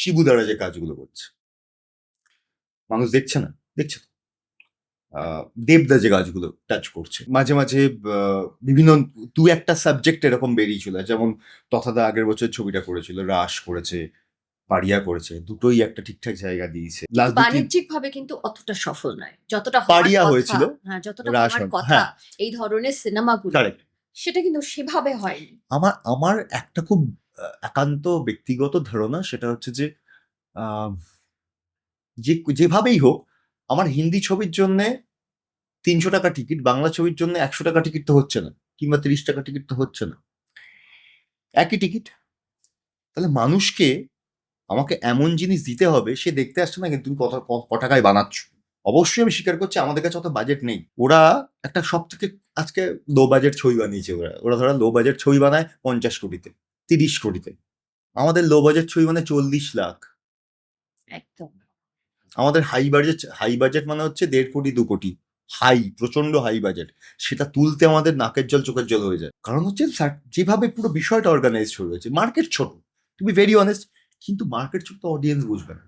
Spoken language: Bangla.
শিবুদারা যে কাজগুলো করছে মানুষ দেখছে না, দেখছে তো। দেবদা যে গাছগুলো টাচ করছে মাঝে মাঝে বিভিন্ন দু একটা সাবজেক্ট এরকম বেরিয়েছিল, যেমন তথাদা আগের বছর ছবিটা করেছিল, রাস করেছে, পারিয়া করেছে, দুটোই একটা ঠিকঠাক জায়গা দিয়েছে। লাস্ট দুটি বাণিজ্যিক ভাবে কিন্তু অতটা সফল নয় যতটা হওয়ার পারিয়া কথা। হয়েছিল, হ্যাঁ, যতটা রাস হওয়ার হয়নি। কথা হ্যাঁ, এই ধরনের সিনেমাগুলো, কারেক্ট। সেটা কিন্তু সেভাবে হয়নি। আমার আমার একটা খুব একান্ত ব্যক্তিগত ধারণা, সেটা হচ্ছে যে আহ, যে যেভাবেই হোক আমার হিন্দি ছবির জন্য 300 টাকা টিকিট, বাংলা ছবির জন্য 100 টাকা টিকিট তো হচ্ছে না, কিংবা 30 টাকা টিকিট তো হচ্ছে না, একই টিকিট। তাহলে মানুষকে আমাকে এমন জিনিস দিতে হবে, সে দেখতে আসছে না কিন্তু তুমি ক টাকায় বানাচ্ছ। অবশ্যই আমি স্বীকার করছি আমাদের কাছে অত বাজেট নেই। ওরা একটা সব থেকে আজকে লো বাজেট ছবি বানিয়েছে, ওরা ওরা ধরো লো বাজেট ছবি বানায় 50 কোটিতে, 30 কোটিতে। আমাদের লো বাজেট ছবি মানে 40 লাখ। একদম। আমাদের হাই বাজেট মানে হচ্ছে 1.5 কোটি 2 কোটি, হাই, প্রচন্ড হাই বাজেট। সেটা তুলতে আমাদের নাকের জল চোখের জল হয়ে যায়, কারণ হচ্ছে যেভাবে পুরো বিষয়টা অর্গানাইজ হয়েছে। মার্কেট ছোট, টু বি ভেরি অনেস্ট, কিন্তু মার্কেট ছোট তো অডিয়েন্স বুঝবে না।